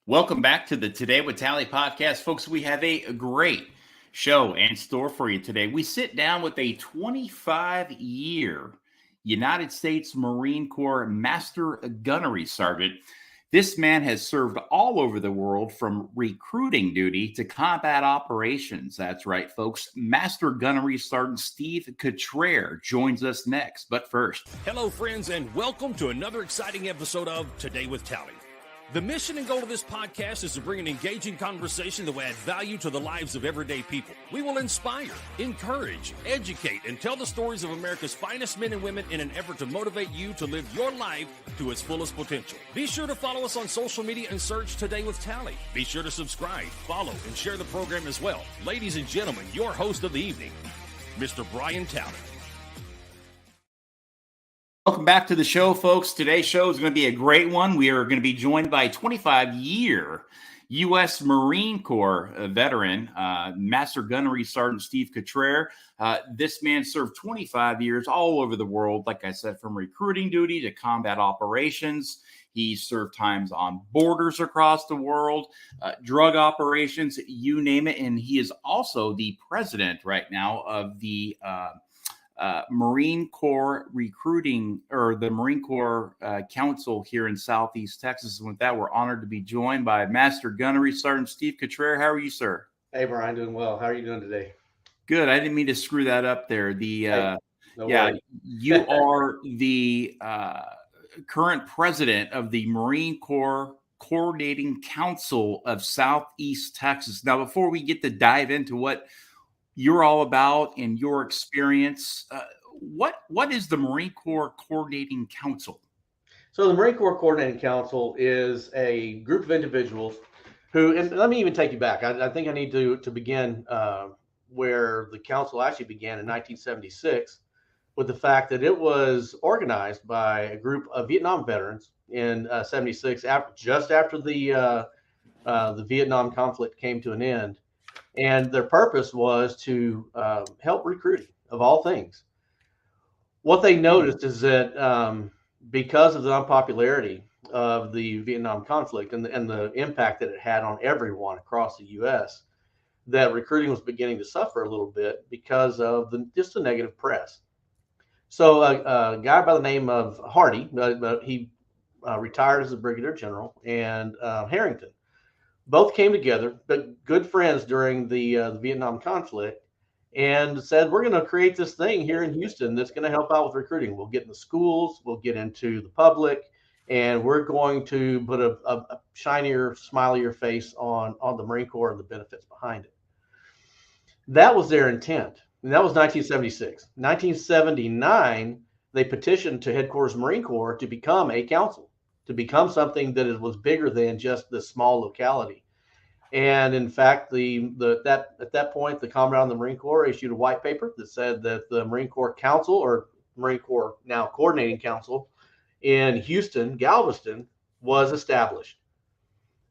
Welcome back to the Today with Tally podcast. Folks, we have a great show and store for you today. We sit down with a 25-year United States Marine Corps Master Gunnery Sergeant. This man has served all over the world from recruiting duty to combat operations. That's right, folks. Master Gunnery Sergeant Steve Cutrer joins us next. But first, hello, friends, and welcome to another exciting episode of Today with Tally. The mission and goal of this podcast is to bring an engaging conversation that will add value to the lives of everyday people. We will inspire, encourage, educate, and tell the stories of America's finest men and women in an effort to motivate you to live your life to its fullest potential. Be sure to follow us on social media and search Today with Tally. Be sure to subscribe, follow, and share the program as well. Ladies and gentlemen, your host of the evening, Mr. Brian Tally. Welcome back to the show, folks. Today's show is going to be a great one. We are going to be joined by 25-year U.S. Marine Corps veteran, Master Gunnery Sergeant Steve Cutrer. This man served 25 years all over the world, like I said, from recruiting duty to combat operations. He served times on borders across the world, drug operations, you name it. And he is also the president right now of the Marine Corps recruiting, or the Marine Corps Council here in Southeast Texas. And with that, we're honored to be joined by Master Gunnery Sergeant Steve Cutrer. How are you, sir? Hey, Brian, doing well. How are you doing today? Good. I didn't mean to screw that up there. No worries. You are the current president of the Marine Corps Coordinating Council of Southeast Texas. Now, before we get to dive into what you're all about and your experience, what is the Marine Corps Coordinating Council? So the Marine Corps Coordinating Council is a group of individuals who, and let me even take you back. I think I need to begin where the council actually began in 1976, with the fact that it was organized by a group of Vietnam veterans in 76, just after the Vietnam conflict came to an end. And their purpose was to help recruiting, of all things. What they noticed is that because of the unpopularity of the Vietnam conflict and the impact that it had on everyone across the U.S., that recruiting was beginning to suffer a little bit because of just the negative press. So a guy by the name of Hardy, he retired as a brigadier general, and Harrington, both came together, but good friends during the Vietnam conflict, and said, we're going to create this thing here in Houston that's going to help out with recruiting. We'll get in the schools, we'll get into the public, and we're going to put a shinier, smilier face on the Marine Corps and the benefits behind it. That was their intent. And that was 1976. 1979, they petitioned to Headquarters Marine Corps to become a council, to become something that was bigger than just this small locality. And in fact, at that point, the Commandant of the Marine Corps issued a white paper that said that the Marine Corps Council, or Marine Corps now Coordinating Council in Houston, Galveston, was established.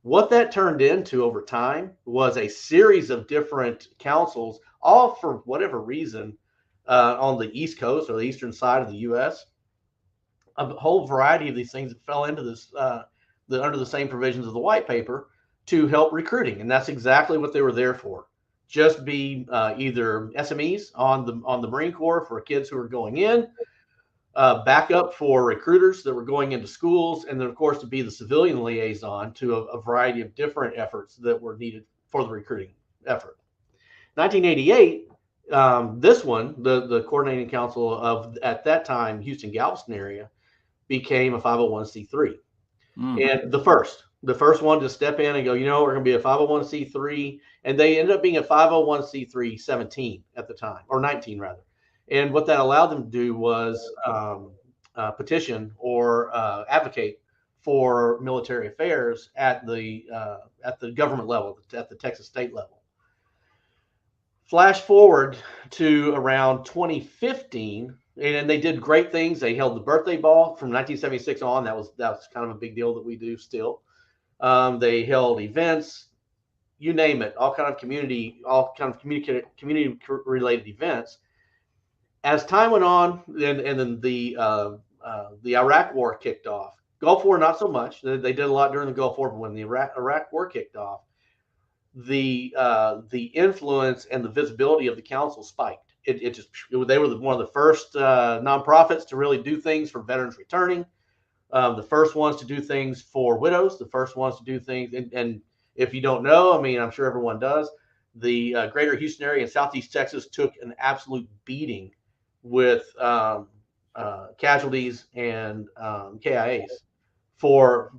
What that turned into over time was a series of different councils, all for whatever reason, on the East Coast or the eastern side of the U.S., a whole variety of these things that fell into this, under the same provisions of the white paper, to help recruiting. And that's exactly what they were there for. Just be either SMEs on the Marine Corps for kids who are going in, backup for recruiters that were going into schools, and then, of course, to be the civilian liaison to a variety of different efforts that were needed for the recruiting effort. 1988, this one, the Coordinating Council of, at that time, Houston, Galveston area, became a 501c3. And the first one to step in and go, we're going to be a 501c3. And they ended up being a 501c3 17 at the time, or 19 rather. And what that allowed them to do was petition or advocate for military affairs at the government level, at the Texas state level. Flash forward to around 2015, and they did great things. They held the birthday ball from 1976 on. That was kind of a big deal that we do still. They held events, you name it, all kind of community related events. As time went on, and then the Iraq War kicked off, Gulf War, not so much. They did a lot during the Gulf War, but when the Iraq War kicked off, the influence and the visibility of the council spiked. They were one of the first nonprofits to really do things for veterans returning, the first ones to do things for widows, the first ones to do things. And if you don't know, I mean, I'm sure everyone does, the greater Houston area and Southeast Texas took an absolute beating with casualties and KIAs for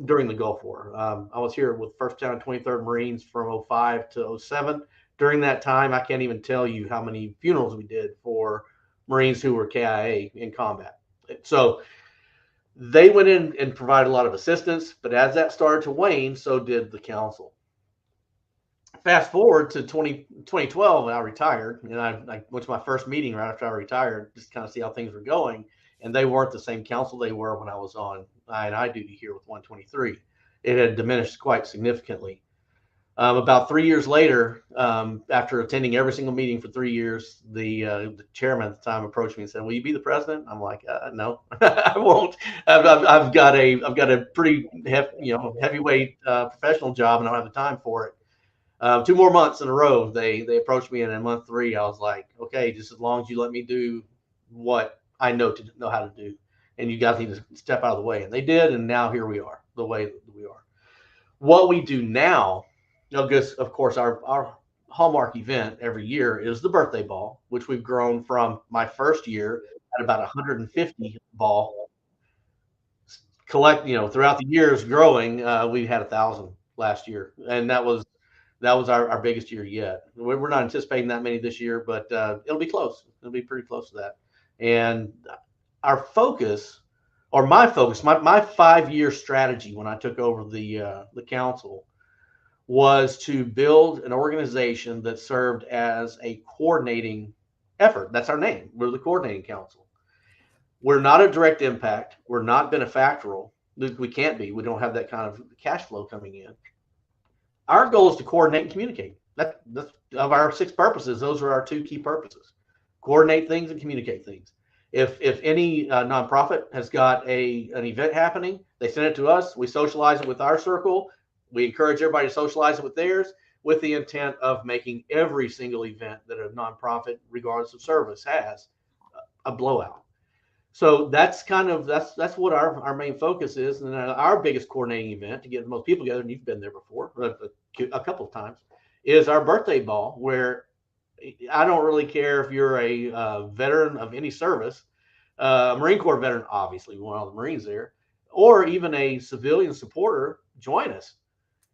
during the Gulf War. I was here with 1st Battalion 23rd Marines from 05 to 07. During that time, I can't even tell you how many funerals we did for Marines who were KIA in combat. So they went in and provided a lot of assistance, but as that started to wane, so did the council. Fast forward to 2012, when I retired, and I went to my first meeting right after I retired, just to kind of see how things were going. And they weren't the same council they were when I was on I&I duty here with 123. It had diminished quite significantly. About 3 years later, after attending every single meeting for 3 years, the chairman at the time approached me and said, "Will you be the president?" I'm like, "No, I won't. I've got a pretty heavyweight professional job, and I don't have the time for it." 2 more months in a row, they approached me, and in month 3, I was like, "Okay, just as long as you let me do what I know how to do, and you guys need to step out of the way." And they did, and now here we are, the way that we are. What we do now, because of course our hallmark event every year is the birthday ball, which we've grown from my first year at about 150 ball. Throughout the years growing, we had 1,000 last year, and that was our biggest year yet. We're not anticipating that many this year, but it'll be close. It'll be pretty close to that. And our focus, or my focus, my 5-year strategy when I took over the council was to build an organization that served as a coordinating effort. That's our name. We're the coordinating council. We're not a direct impact. We're not benefactorial. We can't be. We don't have that kind of cash flow coming in. Our goal is to coordinate and communicate. That's of our 6 purposes. Those are our 2 key purposes: coordinate things and communicate things. If any nonprofit has got an event happening, they send it to us. We socialize it with our circle. We encourage everybody to socialize it with theirs, with the intent of making every single event that a nonprofit, regardless of service, has a blowout. So that's what our main focus is. And our biggest coordinating event to get the most people together, and you've been there before a couple of times, is our birthday ball, where I don't really care if you're a veteran of any service, a Marine Corps veteran, obviously, we want all the Marines there, or even a civilian supporter, join us.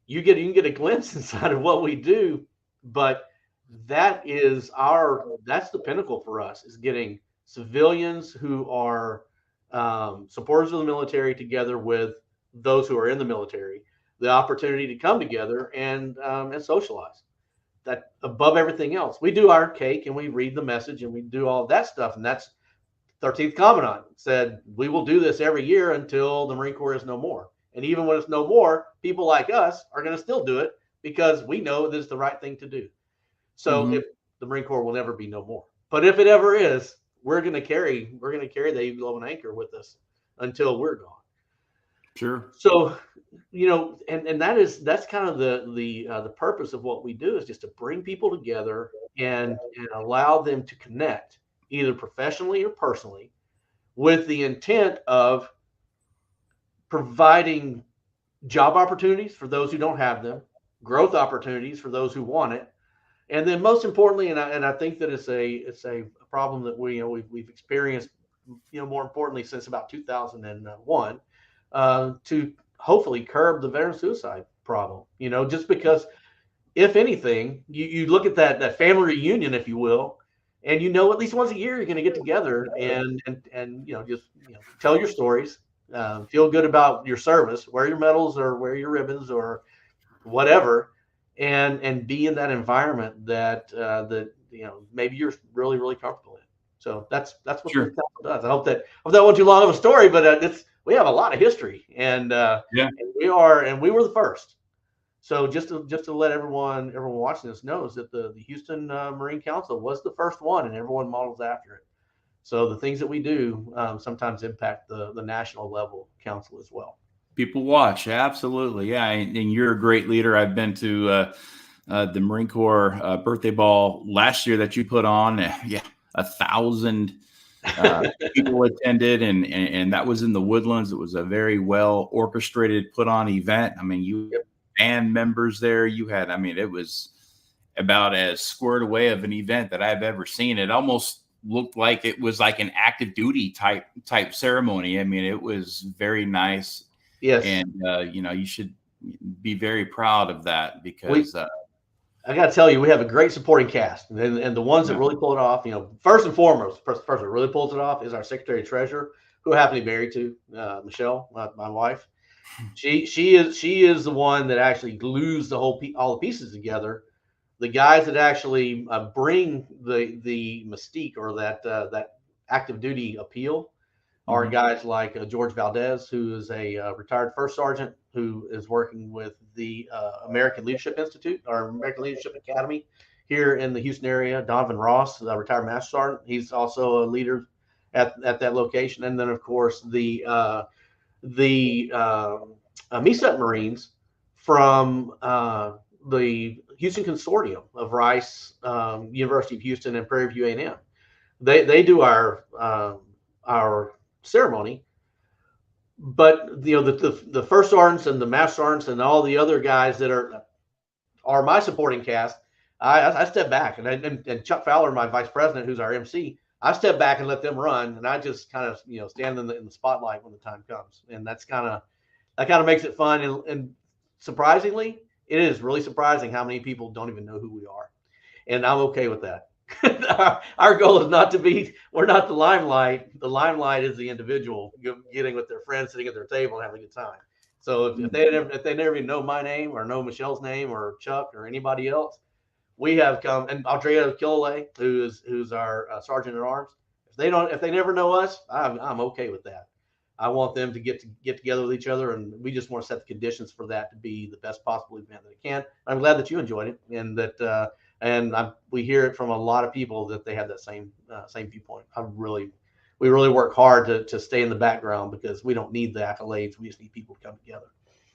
You can get a glimpse inside of what we do, but that's the pinnacle for us, is getting civilians who are supporters of the military together with those who are in the military, the opportunity to come together and socialize. That above everything else, we do our cake and we read the message and we do all of that stuff. And that's 13th Commandant said, we will do this every year until the Marine Corps is no more. And even when it's no more, people like us are going to still do it because we know this is the right thing to do. So if the Marine Corps will never be no more, but if it ever is, we're going to carry the Eagle of an Anchor with us until we're gone. Sure. So, and that's kind of the purpose of what we do, is just to bring people together and allow them to connect either professionally or personally, with the intent of providing job opportunities for those who don't have them, growth opportunities for those who want it, and then most importantly, and I think that it's a problem that we've experienced, more importantly since about 2001, to hopefully curb the veteran suicide problem. Just because, if anything, you look at that family reunion, if you will, and at least once a year you're going to get together and just tell your stories. Feel good about your service, wear your medals or wear your ribbons or whatever, and be in that environment that maybe you're really, really comfortable in. So that's what the council does. I hope that wasn't too long of a story, but we have a lot of history, and we were the first. So just to let everyone watching this knows that the Houston Marine Council was the first one, and everyone models after it. So the things that we do sometimes impact the national level council as well. People watch. Absolutely. Yeah. And you're a great leader. I've been to the Marine Corps birthday ball last year that you put on. Yeah. 1,000 people attended, and that was in the Woodlands. It was a very well orchestrated, put on event. I mean, you band members there. You had, I mean, it was about as squared away of an event that I've ever seen. It almost looked like it was like an active duty type ceremony. I mean, it was very nice. Yes. And, you should be very proud of that because I got to tell you, we have a great supporting cast, and the ones that really pull it off, first and foremost, person that really pulls it off is our Secretary Treasurer, who I happen to be married to, Michelle, my wife. She is the one that actually glues all the pieces together. The guys that actually bring the mystique or that active duty appeal are guys like George Valdez, who is a retired first sergeant who is working with the American Leadership Institute or American Leadership Academy here in the Houston area. Donovan Ross, the retired master sergeant, he's also a leader at that location. And then, of course, the MGySgt Marines from the Houston Consortium of Rice, University of Houston, and Prairie View A&M. They do our ceremony, but the first sergeants and the master sergeants and all the other guys that are my supporting cast, I step back, and Chuck Fowler, my vice president, who's our MC, I step back and let them run, and I just kind of stand in the spotlight when the time comes, and that kind of makes it fun. And surprisingly, it is really surprising how many people don't even know who we are, and I'm okay with that. Our goal is not to be, we're not the limelight. The limelight is the individual getting with their friends, sitting at their table and having a good time. So if they never even know my name or know Michelle's name or Chuck or anybody else, we have come, and Andrea Kilole, who's our sergeant at arms. If they never know us, I'm okay with that. I want them to get together with each other, and we just want to set the conditions for that to be the best possible event that it can. I'm glad that you enjoyed it, and that we hear it from a lot of people that they have that same viewpoint. We really work hard to stay in the background because we don't need the accolades. We just need people to come together.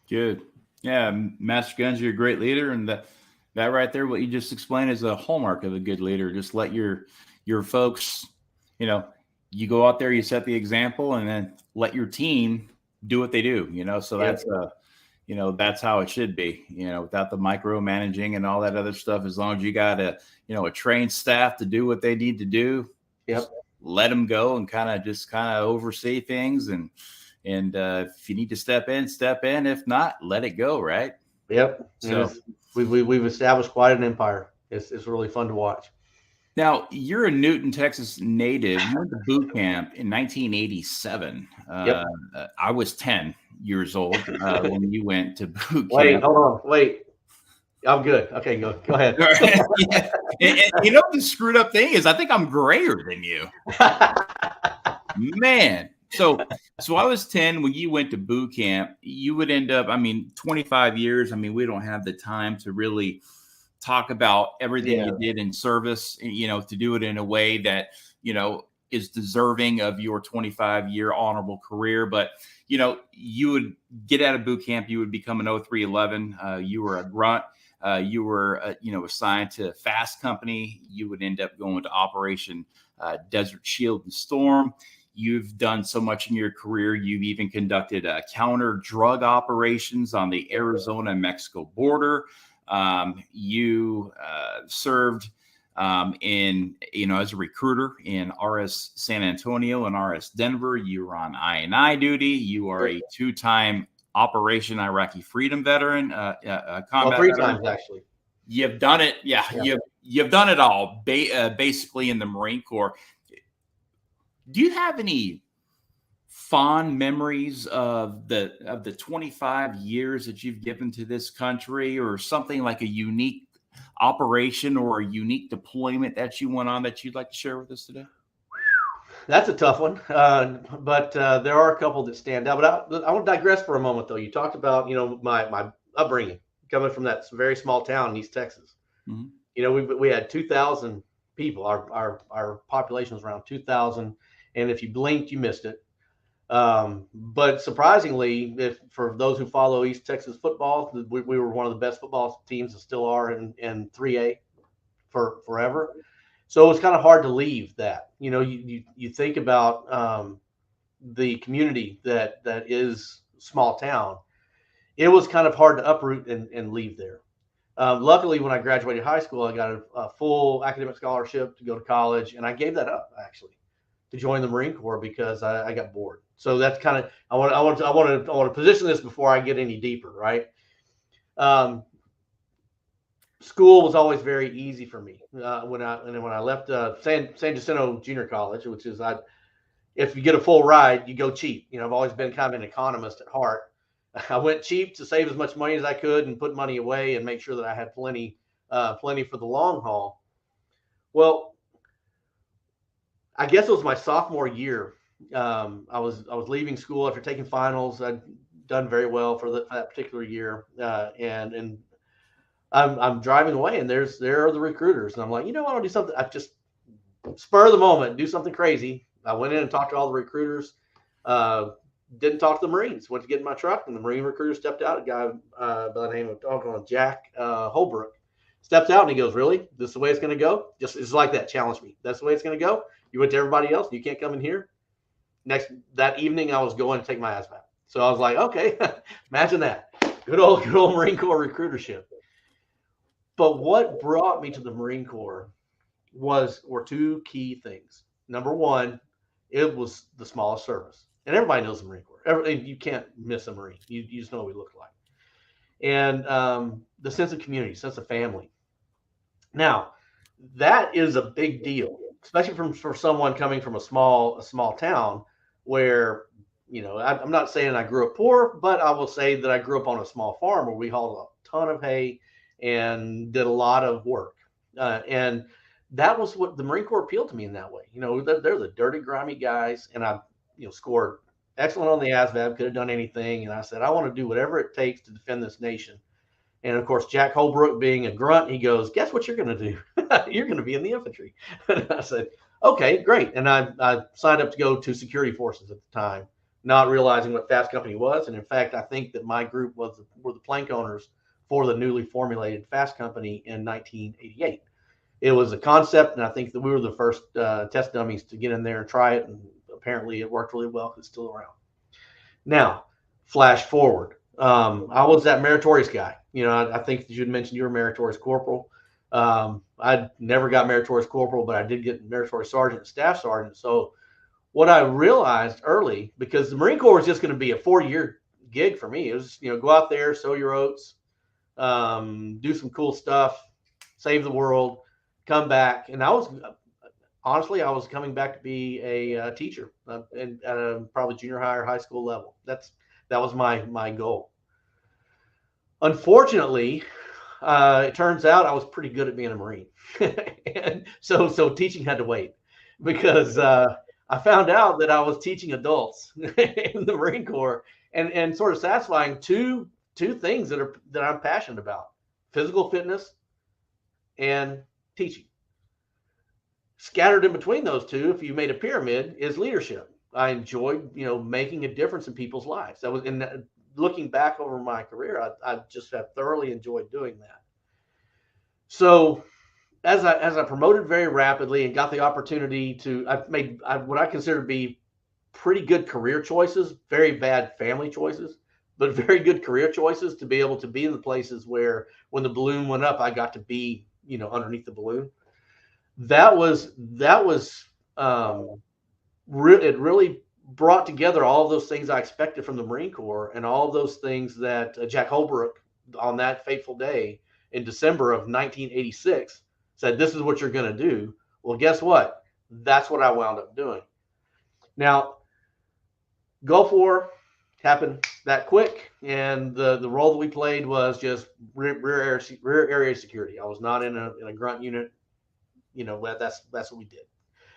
Good. Yeah, Master Guns, you're a great leader, and that right there, what you just explained, is a hallmark of a good leader. Just let your folks, you go out there, you set the example, and then let your team do what they do. So that's that's how it should be. Without the micromanaging and all that other stuff. As long as you got a trained staff to do what they need to do, let them go and kind of oversee things. And if you need to step in. If not, let it go. Right. Yep. So we've established quite an empire. It's really fun to watch. Now, you're a Newton, Texas native. You went to boot camp in 1987. I was 10 years old when you went to boot camp. Hold on. Wait. I'm good. Okay, go ahead. Yeah. And the screwed up thing is I think I'm grayer than you. Man. So I was 10 when you went to boot camp. You would end up, 25 years. We don't have the time to really talk about everything you did in service, to do it in a way that, is deserving of your 25-year honorable career. But, you would get out of boot camp, you would become an 0311. You were a grunt. You were, assigned to Fast Company. You would end up going to Operation Desert Shield and Storm. You've done so much in your career. You've even conducted counter drug operations on the Arizona-Mexico border. You served as a recruiter in RS San Antonio and RS Denver. You were on I&I duty. You are a two-time Operation Iraqi Freedom veteran, combat 3 veteran. times actually. You've done it. Yeah. You've done it all basically in the Marine Corps. Do you have any fond memories of the 25 years that you've given to this country, or something like a unique operation or a unique deployment that you went on that you'd like to share with us today? That's a tough one, but there are a couple that stand out. But I want to digress for a moment, though. You talked about my upbringing, coming from that very small town in East Texas. Mm-hmm. We had 2,000 people. Our population was around 2,000, and if you blinked, you missed it. But surprisingly, if for those who follow East Texas football, we were one of the best football teams and still are in 3A for forever. So it was kind of hard to leave that. You know, you think about the community that is small town. It was kind of hard to uproot and leave there. Luckily, when I graduated high school, I got a full academic scholarship to go to college, and I gave that up actually to join the Marine Corps because I got bored. So that's kind of I want to position this before I get any deeper, right? School was always very easy for me. When I left San Jacinto Junior College, which is if you get a full ride, you go cheap. You know, I've always been kind of an economist at heart. I went cheap to save as much money as I could and put money away and make sure that I had plenty for the long haul. Well, I guess it was my sophomore year. I was leaving school after taking finals. I'd done very well for that particular year, and I'm driving away, and there are the recruiters, and I'm like, you know, I want to do something. I just spur of the moment, do something crazy. I went in and talked to all the recruiters. Didn't talk to the Marines. Went to get in my truck, and the Marine recruiter stepped out. A guy by the name of Jack Holbrook stepped out, and he goes, "Really? This is the way it's going to go? It's like that. Challenge me. That's the way it's going to go. You went to everybody else. You can't come in here." That evening, I was going to take my ASVAB. So I was like, okay, imagine that. Good old Marine Corps recruitership. But what brought me to the Marine Corps were two key things. Number one, it was the smallest service. And everybody knows the Marine Corps. You can't miss a Marine. You just know what we look like. And the sense of community, sense of family. Now, that is a big deal, especially for someone coming from a small town where, you know, I'm not saying I grew up poor, but I will say that I grew up on a small farm where we hauled a ton of hay and did a lot of work. And that was what the Marine Corps appealed to me in that way. You know, they're the dirty, grimy guys. And I, scored excellent on the ASVAB, could have done anything. And I said, I want to do whatever it takes to defend this nation. And of course, Jack Holbrook being a grunt, he goes, guess what you're going to do? You're going to be in the infantry. And I said, okay, great. And I signed up to go to security forces at the time, not realizing what Fast Company was. And in fact, I think that my group were the plank owners for the newly formulated Fast Company in 1988. It was a concept, and I think that we were the first test dummies to get in there and try it. And apparently it worked really well because it's still around. Now, flash forward. I was that meritorious guy. You know, I think you had mentioned you were meritorious corporal. I never got meritorious corporal, but I did get meritorious sergeant and staff sergeant. So what I realized early, because the Marine Corps was just going to be a 4-year gig for me, it was, go out there, sow your oats, do some cool stuff, save the world, come back. And I was coming back to be a teacher at a probably junior high or high school level. That was my goal. Unfortunately, it turns out I was pretty good at being a Marine. And so teaching had to wait, because I found out that I was teaching adults in the Marine Corps and sort of satisfying two things that I'm passionate about: physical fitness and teaching. Scattered in between those two, if you made a pyramid, is leadership. I enjoyed, making a difference in people's lives. That was looking back over my career, I just have thoroughly enjoyed doing that. So as I promoted very rapidly and got the opportunity I've made what I consider to be pretty good career choices, very bad family choices, but very good career choices to be able to be in the places where when the balloon went up, I got to be, underneath the balloon. It really brought together all of those things I expected from the Marine Corps, and all of those things that Jack Holbrook on that fateful day in December of 1986 said, this is what you're going to do. Well, guess what? That's what I wound up doing. Now, Gulf War happened that quick, and the role that we played was just rear area security. I was not in a grunt unit. That's what we did.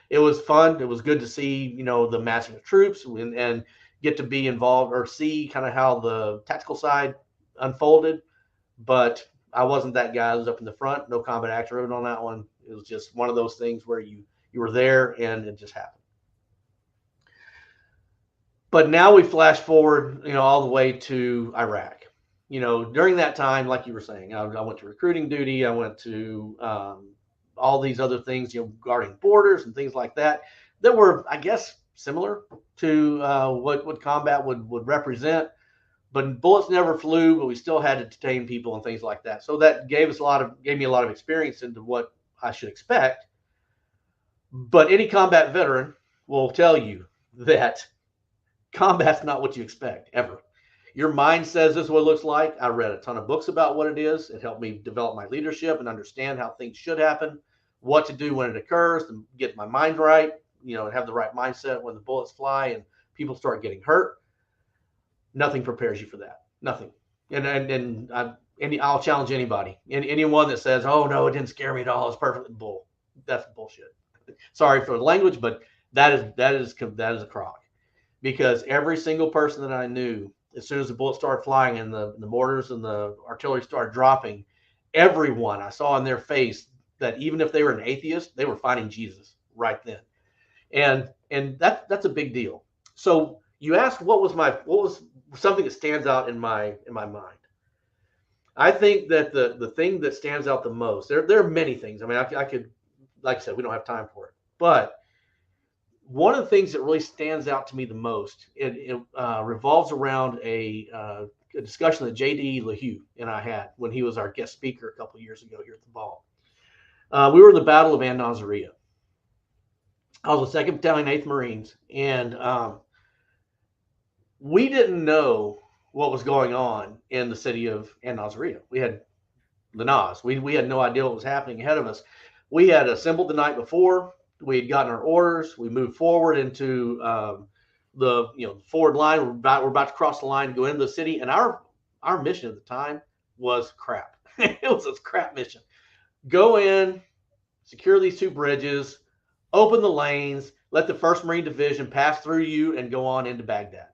It was fun. It was good to see, the massing of troops and get to be involved or see kind of how the tactical side unfolded. But I wasn't that guy. I was up in the front, no combat actor on that one. It was just one of those things where you were there and it just happened. But now we flash forward, all the way to Iraq. During that time, like you were saying, I went to recruiting duty. I went to all these other things, guarding borders and things like that were, I guess, similar to what combat would represent. But bullets never flew, but we still had to detain people and things like that. So that gave me a lot of experience into what I should expect. But any combat veteran will tell you that combat's not what you expect ever. Your mind says this is what it looks like. I read a ton of books about what it is. It helped me develop my leadership and understand how things should happen, what to do when it occurs, and get my mind right, and have the right mindset when the bullets fly and people start getting hurt. Nothing prepares you for that. Nothing. And I'll challenge anybody. Anyone that says, "Oh no, it didn't scare me at all. It's perfectly bull." That's bullshit. Sorry for the language, but that is a crock. Because every single person that I knew, as soon as the bullets started flying and the mortars and the artillery started dropping, everyone I saw in their face that even if they were an atheist, they were finding Jesus right then. And that's a big deal. So you asked what was something that stands out in my mind. I think that the thing that stands out the most, there are many things. I mean, I could, like I said, we don't have time for it, but one of the things that really stands out to me the most, it revolves around a discussion that J.D. LaHue and I had when he was our guest speaker a couple of years ago here at the Ball. We were in the Battle of An-Nasiriyah. I was the 2nd Battalion, 8th Marines, and we didn't know what was going on in the city of An-Nasiriyah. We had the Nas. We had no idea what was happening ahead of us. We had assembled the night before. We had gotten our orders. We moved forward into the forward line. We're about to cross the line to go into the city. And our mission at the time was crap. It was a crap mission. Go in, secure these 2 bridges, open the lanes, let the 1st Marine Division pass through you and go on into Baghdad.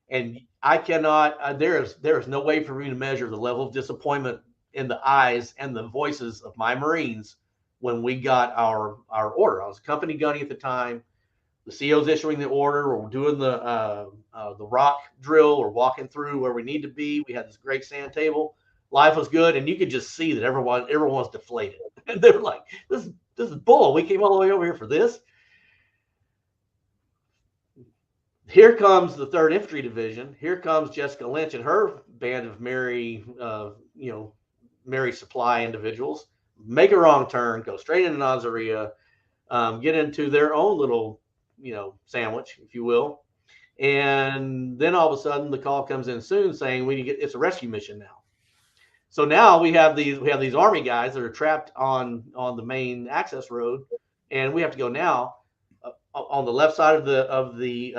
And I cannot, there is no way for me to measure the level of disappointment in the eyes and the voices of my Marines when we got our order. I was company gunning at the time. The CO's issuing the order. We're doing the rock drill. We're walking through where we need to be. We had this great sand table. Life was good, and you could just see that everyone's deflated. And they were like, "This is bull. We came all the way over here for this." Here comes the 3rd Infantry Division. Here comes Jessica Lynch and her band of merry supply individuals. Make a wrong turn, go straight into Nasiriyah, get into their own little, sandwich, if you will. And then all of a sudden the call comes in soon saying it's a rescue mission now. So now we have these Army guys that are trapped on the main access road, and we have to go now on the left side of the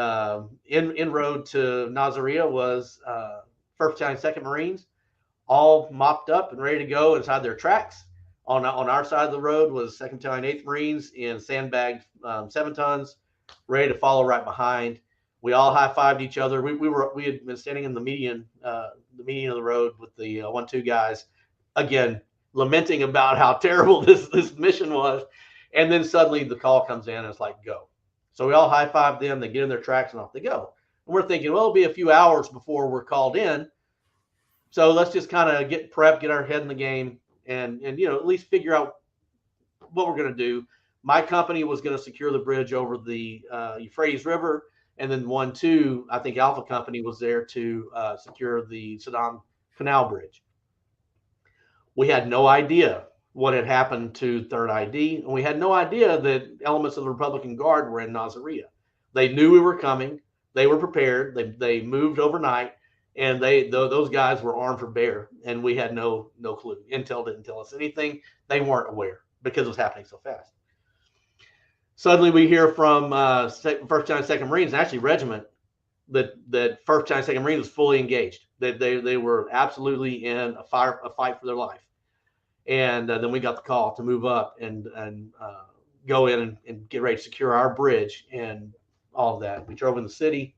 inroad to Nasiriyah was 1st Battalion, 2nd Marines, all mopped up and ready to go inside their tracks. On our side of the road was 2nd Battalion, 8th Marines in sandbagged 7 tons, ready to follow right behind. We all high-fived each other. We had been standing in the median of the road with the 1-2 guys, again lamenting about how terrible this mission was. And then suddenly the call comes in and it's like, go. So we all high-fived them. They get in their tracks and off they go. And we're thinking, well, it'll be a few hours before we're called in. So let's just kind of get prepped, get our head in the game, and at least figure out what we're going to do. My company was going to secure the bridge over the Euphrates River, and then 1-2, I think Alpha Company was there to secure the Saddam Canal Bridge. We had no idea what had happened to 3rd ID, and we had no idea that elements of the Republican Guard were in Nasiriyah. They knew we were coming. They were prepared. They moved overnight. And those guys were armed for bear, and we had no clue. Intel didn't tell us anything. They weren't aware because it was happening so fast. Suddenly we hear from 1st Battalion, 2nd Marines, actually regiment, that 1st Battalion, 2nd Marines was fully engaged. That they were absolutely in a fight for their life. And then we got the call to move up and go in and get ready to secure our bridge and all of that. We drove in the city.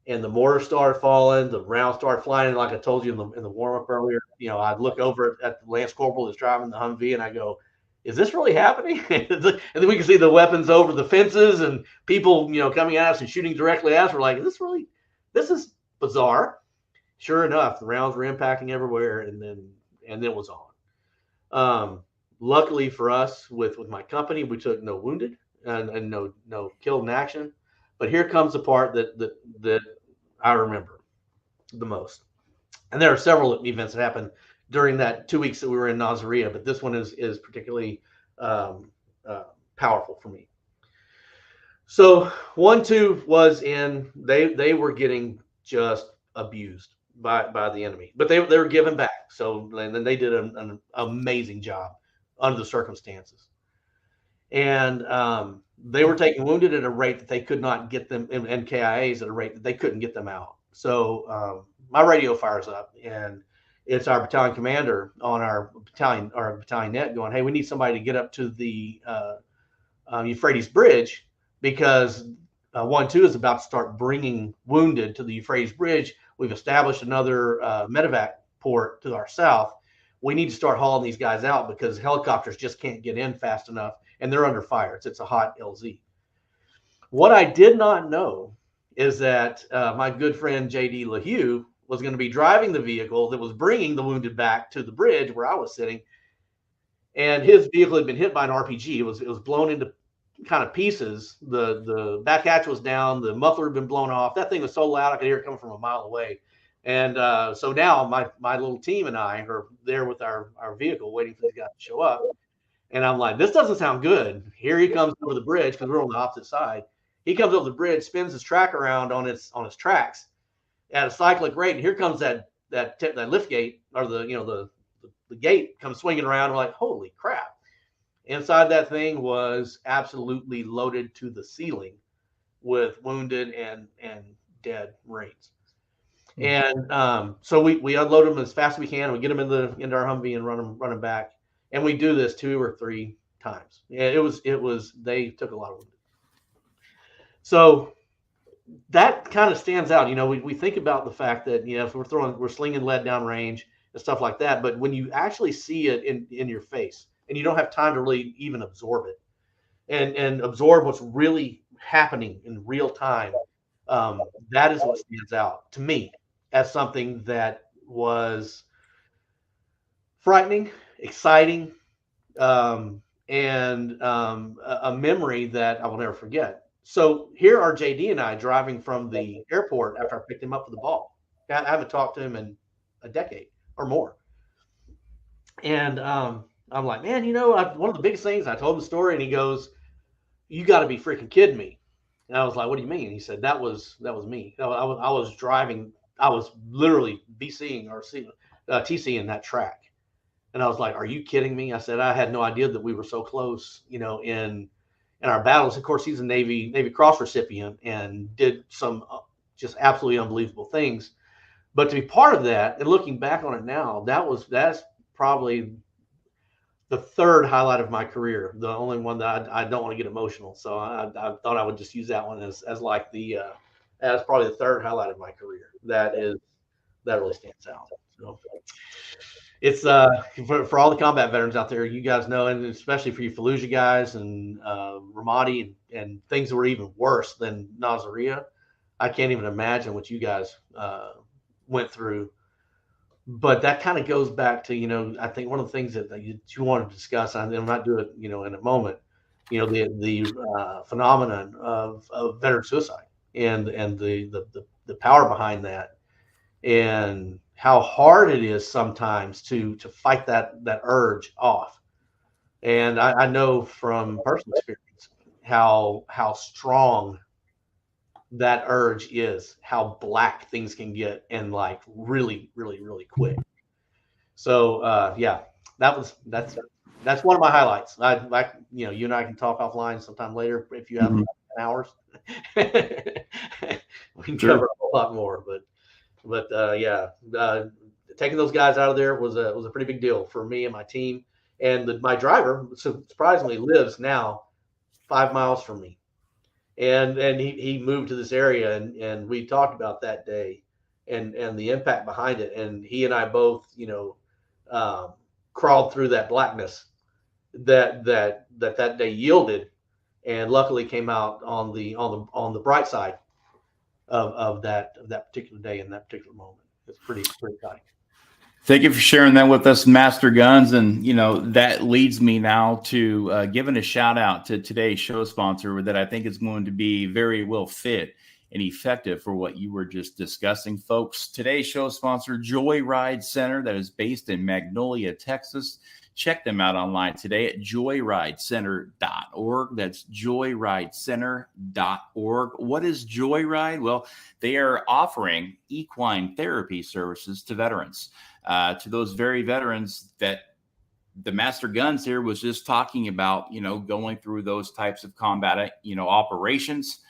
And the mortar started falling, the rounds started flying. And like I told you in the warm-up earlier, I'd look over at the Lance Corporal that's driving the Humvee, and I go, is this really happening? And then we can see the weapons over the fences and people, coming at us and shooting directly at us. We're like, this is bizarre. Sure enough, the rounds were impacting everywhere, and then it was on. Luckily for us, with my company, we took no wounded and no killed in action. But here comes the part that I remember the most. And there are several events that happened during that 2 weeks that we were in Nasiriyah, but this one is particularly powerful for me. So 1-2 was they were getting just abused by the enemy, but they were giving back. So and then they did an amazing job under the circumstances, and they were taking wounded at a rate that they could not get them, and KIAs at a rate that they couldn't get them out. So my radio fires up, and it's our battalion commander on our battalion net going, "Hey, we need somebody to get up to the Euphrates Bridge, because 1-2 is about to start bringing wounded to the Euphrates Bridge. We've established another medevac port to our south. We need to start hauling these guys out because helicopters just can't get in fast enough, and they're under fire. It's a hot LZ." What I did not know is that my good friend J.D. LaHue was going to be driving the vehicle that was bringing the wounded back to the bridge where I was sitting, and his vehicle had been hit by an RPG. It was blown into kind of pieces. The back hatch was down. The muffler had been blown off. That thing was so loud I could hear it coming from a mile away. And so now my little team and I are there with our vehicle waiting for these guys to show up. And I'm like, this doesn't sound good. Here he comes over the bridge, because we're on the opposite side. He comes over the bridge, spins his track around on his tracks at a cyclic rate, and here comes that lift gate, or the gate comes swinging around. We're like, holy crap! Inside that thing was absolutely loaded to the ceiling with wounded and dead Marines. And so we unload them as fast as we can. We get them into our Humvee and run them back. And we do this 2 or 3 times. Yeah, it was they took a lot of wounded. So that kind of stands out. We think about the fact that, if we're slinging lead down range and stuff like that, but when you actually see it in your face and you don't have time to really even absorb it and absorb what's really happening in real time, that is what stands out to me as something that was frightening, exciting, and a memory that I will never forget. So here are JD and I driving from the airport after I picked him up for the ball. I haven't talked to him in a decade or more. And I'm like, man, one of the biggest things, I told him the story, and he goes, "You got to be freaking kidding me." And I was like, "What do you mean?" He said, that was me. I was driving. I was literally BCing or TCing that track. And I was like, "Are you kidding me?" I said, "I had no idea that we were so close, in our battles." Of course, he's a Navy Cross recipient and did some just absolutely unbelievable things. But to be part of that, and looking back on it now, that's probably the third highlight of my career. The only one that I don't want to get emotional. So I thought I would just use that one as like as probably the third highlight of my career. That really stands out. So it's for all the combat veterans out there, you guys know, and especially for you Fallujah guys and Ramadi and things that were even worse than Nasiriyah. I can't even imagine what you guys went through. But that kind of goes back to, I think one of the things that you want to discuss, and I might do it, in a moment, the phenomenon of veteran suicide and the power behind that, and how hard it is sometimes to fight that urge off. And I know from personal experience how strong that urge is, how black things can get, and like really, really, really quick. So yeah, that's one of my highlights. You and I can talk offline sometime later if you have hours. We can cover a whole lot more, but yeah, taking those guys out of there was a pretty big deal for me and my team. And my driver surprisingly lives now 5 miles from me. And he moved to this area, and we talked about that day and the impact behind it. And he and I both, crawled through that blackness that day yielded, and luckily came out on the bright side of that particular day and that particular moment. It's pretty exciting. Thank you for sharing that with us, Master Guns. And, that leads me now to giving a shout out to today's show sponsor that I think is going to be very well fit and effective for what you were just discussing, folks. Today's show sponsor, Joyride Center, that is based in Magnolia, Texas. Check them out online today at joyridecenter.org. That's joyridecenter.org. What is Joyride? Well, they are offering equine therapy services to veterans, to those very veterans that the Master Guns here was just talking about, going through those types of combat, operations,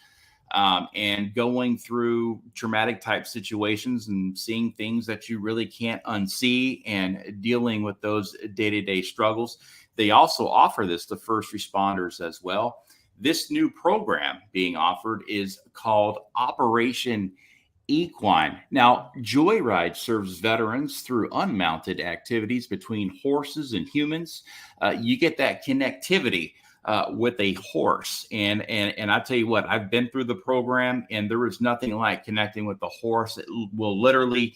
and going through traumatic type situations and seeing things that you really can't unsee and dealing with those day-to-day struggles. They also offer this to first responders as well. This new program being offered is called Operation Equine. Now, Joyride serves veterans through unmounted activities between horses and humans. You get that connectivity with a horse. And I tell you what, I've been through the program, and there is nothing like connecting with the horse. It will literally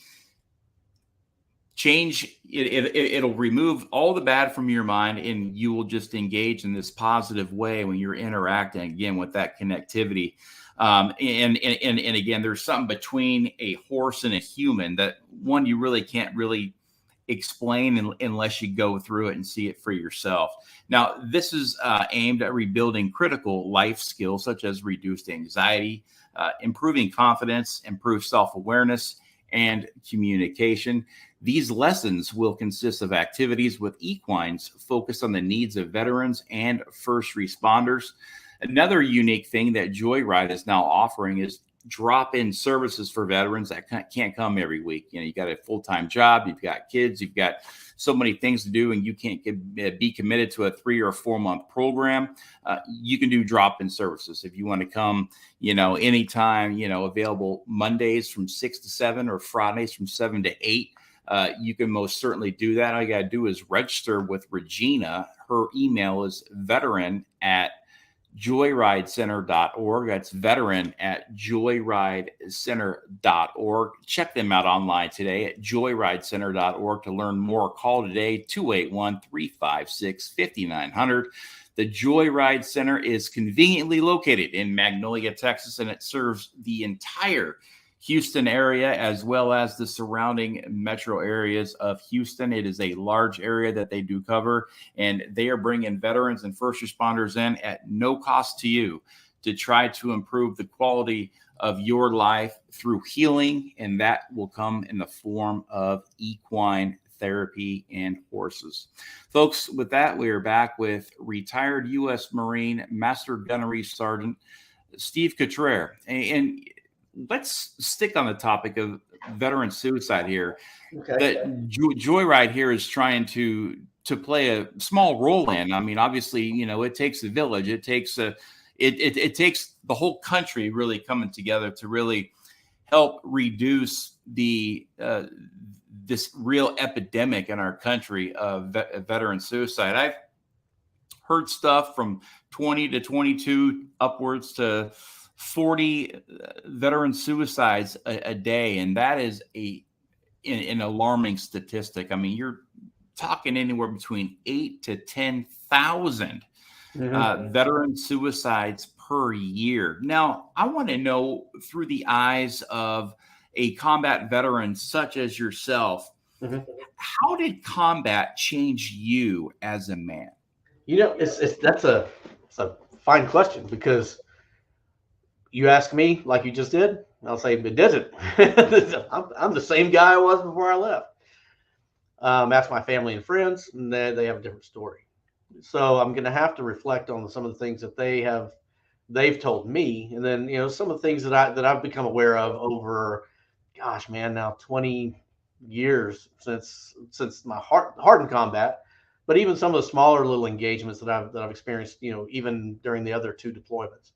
change. It'll remove all the bad from your mind, and you will just engage in this positive way when you're interacting again with that connectivity. And again, there's something between a horse and a human that one you really can't really explain unless you go through it and see it for yourself. Now, this is aimed at rebuilding critical life skills such as reduced anxiety, improving confidence, improved self-awareness, and communication. These lessons will consist of activities with equines focused on the needs of veterans and first responders. Another unique thing that Joyride is now offering is drop-in services for veterans that can't come every week. You got a full-time job, you've got kids, you've got so many things to do, and you can't be committed to a 3 or 4 month program. You can do drop-in services if you want to come, anytime, available Mondays from 6 to 7 or Fridays from 7 to 8. You can most certainly do that. All you got to do is register with Regina. Her email is veteran@joyridecenter.org. That's veteran@joyridecenter.org. Check them out online today at joyridecenter.org to learn more. Call today, 281-356-5900. The Joyride Center is conveniently located in Magnolia, Texas, and it serves the entire Houston area as well as the surrounding metro areas of Houston. It is a large area that they do cover, and they are bringing veterans and first responders in at no cost to you to try to improve the quality of your life through healing, and that will come in the form of equine therapy and horses. Folks, with that, we are back with retired U.S. Marine Master Gunnery Sergeant Steve Cutrer. And let's stick on the topic of veteran suicide here. Okay. That Joyride here is trying to play a small role in. I mean, obviously, it takes a village. It takes it takes the whole country really coming together to really help reduce the this real epidemic in our country of veteran suicide. I've heard stuff from 20 to 22 upwards to 40 veteran suicides a day, and that is an alarming statistic. I mean, you're talking anywhere between 8 to 10,000 veteran suicides per year. Now, I want to know, through the eyes of a combat veteran such as yourself, how did combat change you as a man? That's a fine question, because you ask me like you just did, I'll say it didn't. I'm the same guy I was before I left. Ask my family and friends, and they have a different story. So I'm going to have to reflect on some of the things that they've told me, and then some of the things that I've become aware of over, gosh, man, now 20 years since my hardened combat, but even some of the smaller little engagements that I've experienced, even during the other 2 deployments.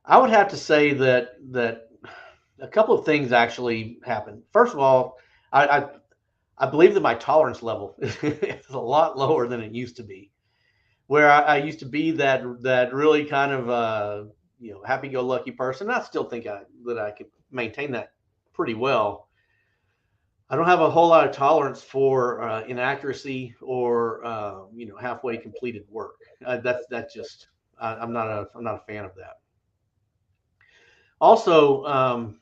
I would have to say that a couple of things actually happened. First of all, I I believe that my tolerance level is a lot lower than it used to be. Where I used to be that really kind of happy-go-lucky person. I still think that I could maintain that pretty well. I don't have a whole lot of tolerance for inaccuracy or halfway completed work. That's just I'm not a fan of that. Also, and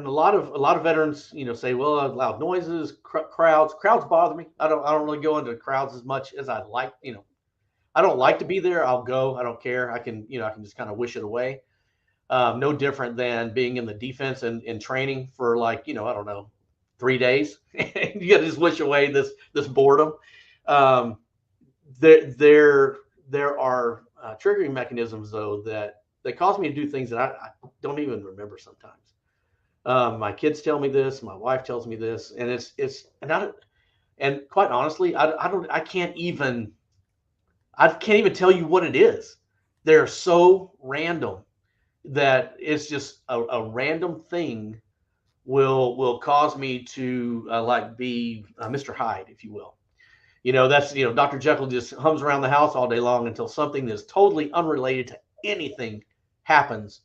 a lot of veterans, say, well, loud noises, crowds bother me. I don't really go into crowds as much as I'd like. I don't like to be there. I'll go. I don't care. I can just kind of wish it away. No different than being in the defense and in training for I don't know, 3 days. You got to just wish away this boredom. There are triggering mechanisms though that cause me to do things that I don't even remember sometimes. My kids tell me this. My wife tells me this, and and quite honestly, I can't even tell you what it is. They're so random that it's just a random thing will cause me to be Mr. Hyde, if you will. That's Dr. Jekyll just hums around the house all day long until something that's totally unrelated to anything happens,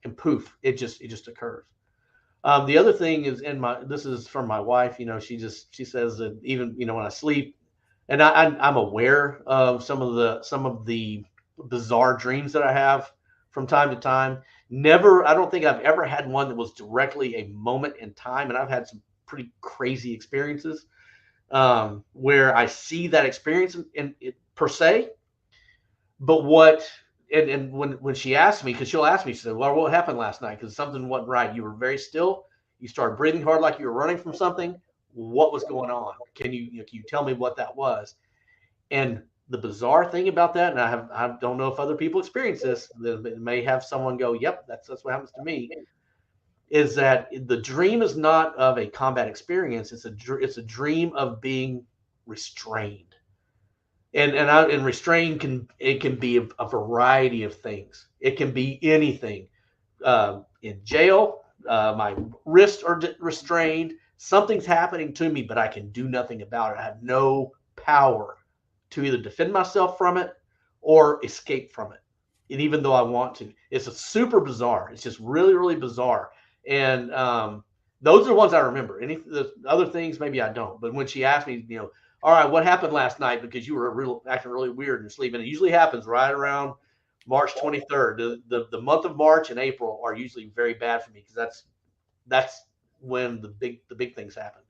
and poof, it just occurs. The other thing is, this is from my wife. She says that even when I sleep, and I'm aware of some of the bizarre dreams that I have from time to time. I don't think I've ever had one that was directly a moment in time, and I've had some pretty crazy experiences where I see that experience in it per se. But when she asked me, because she'll ask me, she said, well, what happened last night? Because something wasn't right. You were very still. You started breathing hard like you were running from something. What was going on? Can you tell me what that was? And the bizarre thing about that, and I don't know if other people experience this, it may have someone go, yep, that's what happens to me, is that the dream is not of a combat experience. It's a dream of being restrained. And restrained can be a variety of things. It can be anything. In jail, my wrists are restrained. Something's happening to me, but I can do nothing about it. I have no power to either defend myself from it or escape from it. And even though I want to, it's a super bizarre. It's just really, really bizarre. And those are the ones I remember. The other things, maybe I don't. But when she asked me, all right, what happened last night because you were acting really weird in your sleep? And it usually happens right around March 23rd. The month of March and April are usually very bad for me because that's when the big things happen.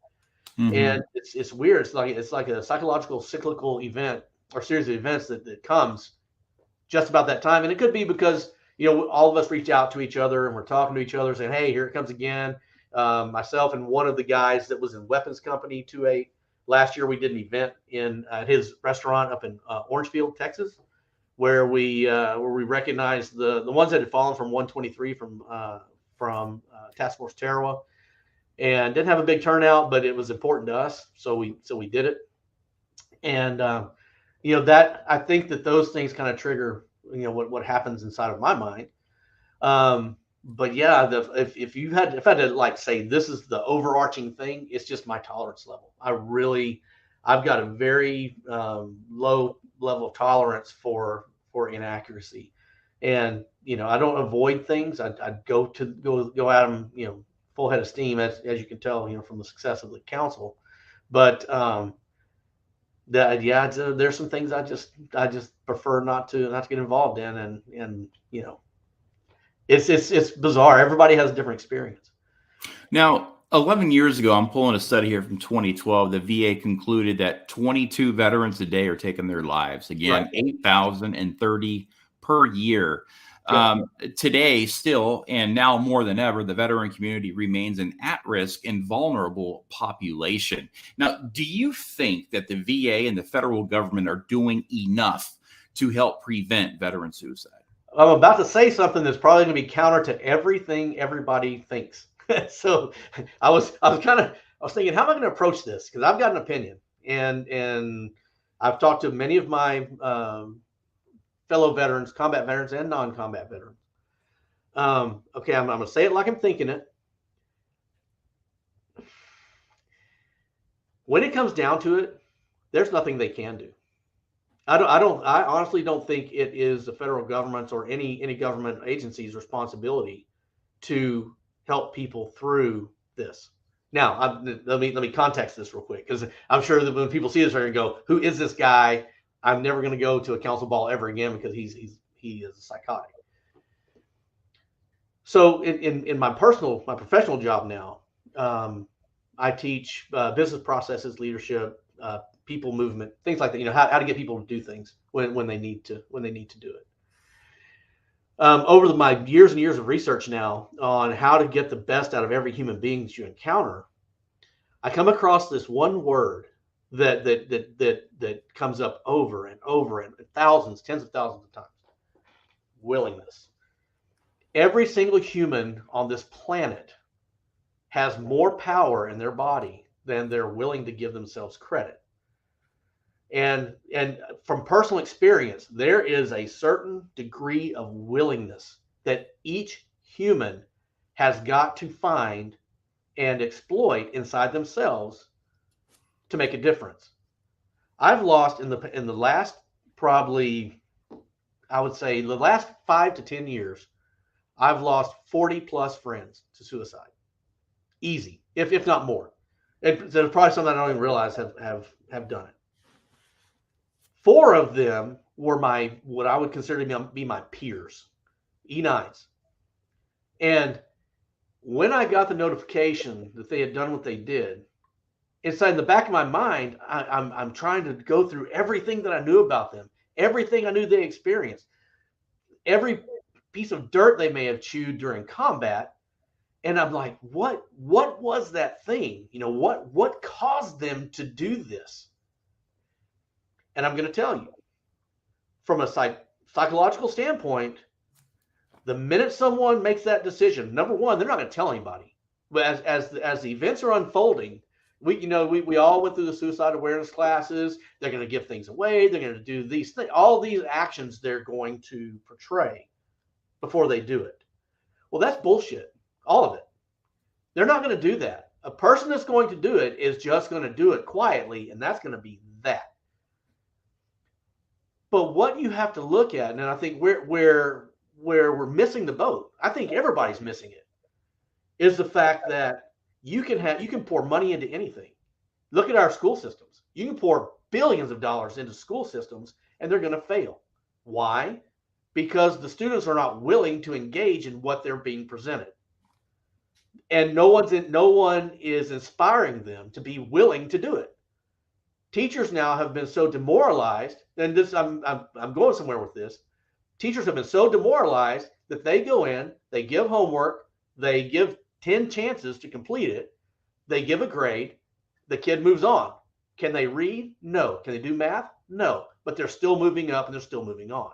Mm-hmm. And it's weird. It's like a psychological cyclical event or series of events that comes just about that time. And it could be because all of us reach out to each other and we're talking to each other saying, hey, here it comes again. Myself and one of the guys that was in weapons company 2A. Last year, we did an event at his restaurant up in Orangefield, Texas, where we recognized the ones that had fallen from 123 from Task Force Tarawa, and didn't have a big turnout, but it was important to us, so we did it. And that I think that those things kind of trigger what happens inside of my mind. But yeah, if I had to say this is the overarching thing, it's just my tolerance level. I've got a very low level of tolerance for inaccuracy, and I don't avoid things. I'd go at them full head of steam, as you can tell from the success of the council. But there's some things I just prefer not to get involved in, and It's bizarre. Everybody has a different experience. Now, 11 years ago, I'm pulling a study here from 2012. The VA concluded that 22 veterans a day are taking their lives. Again, right. 8,030 per year. Yep. Today, still, and now more than ever, the veteran community remains an at-risk and vulnerable population. Now, do you think that the VA and the federal government are doing enough to help prevent veteran suicide? I'm about to say something that's probably going to be counter to everything everybody thinks. So I was thinking, how am I going to approach this? Because I've got an opinion, and I've talked to many of my fellow veterans, combat veterans and non-combat veterans. Okay, I'm going to say it like I'm thinking it. When it comes down to it, there's nothing they can do. I honestly don't think it is the federal government's or any government agency's responsibility to help people through this. Now, let me context this real quick, because I'm sure that when people see this, they're going to go, "Who is this guy? I'm never going to go to a council ball ever again because he is a psychotic." So, in my professional job now, I teach business processes, leadership, people movement, things like that. You know, how to get people to do things when they need to do it. Over my years and years of research now on how to get the best out of every human being that you encounter, I come across this one word that comes up over and over and thousands, tens of thousands of times: willingness. Every single human on this planet has more power in their body than they're willing to give themselves credit. And from personal experience, there is a certain degree of willingness that each human has got to find and exploit inside themselves to make a difference. I've lost in the last, probably, I would say the last 5 to 10 years, I've lost 40 plus friends to suicide. Easy, if not more. There's probably some that I don't even realize have done it. 4 of them were what I would consider to be my peers, E9s. And when I got the notification that they had done what they did, inside in the back of my mind, I'm trying to go through everything that I knew about them, everything I knew they experienced, every piece of dirt they may have chewed during combat. And I'm like, what was that thing? You know, what caused them to do this? And I'm going to tell you, from a psychological standpoint, the minute someone makes that decision, number one, they're not going to tell anybody. But as the events are unfolding, we all went through the suicide awareness classes. They're going to give things away. They're going to do these things, all these actions they're going to portray before they do it. Well, that's bullshit. All of it. They're not going to do that. A person that's going to do it is just going to do it quietly, and that's going to be that. But what you have to look at, and I think where we're missing the boat, I think everybody's missing it, is the fact that you can pour money into anything. Look at our school systems. You can pour billions of dollars into school systems, and they're going to fail. Why? Because the students are not willing to engage in what they're being presented. And no one is inspiring them to be willing to do it. Teachers now have been so demoralized, and this I'm going somewhere with this. Teachers have been so demoralized that they go in, they give homework, they give 10 chances to complete it, they give a grade, the kid moves on. Can they read? No. Can they do math? No. But they're still moving up and they're still moving on.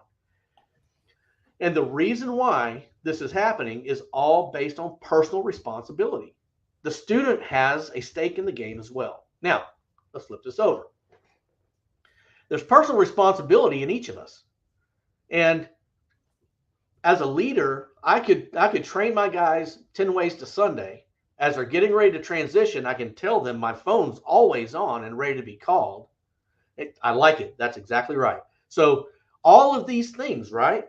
And the reason why this is happening is all based on personal responsibility. The student has a stake in the game as well. Now, let's flip this over. There's personal responsibility in each of us. And as a leader, I could train my guys 10 ways to Sunday. As they're getting ready to transition, I can tell them my phone's always on and ready to be called. I like it. That's exactly right. So all of these things, right?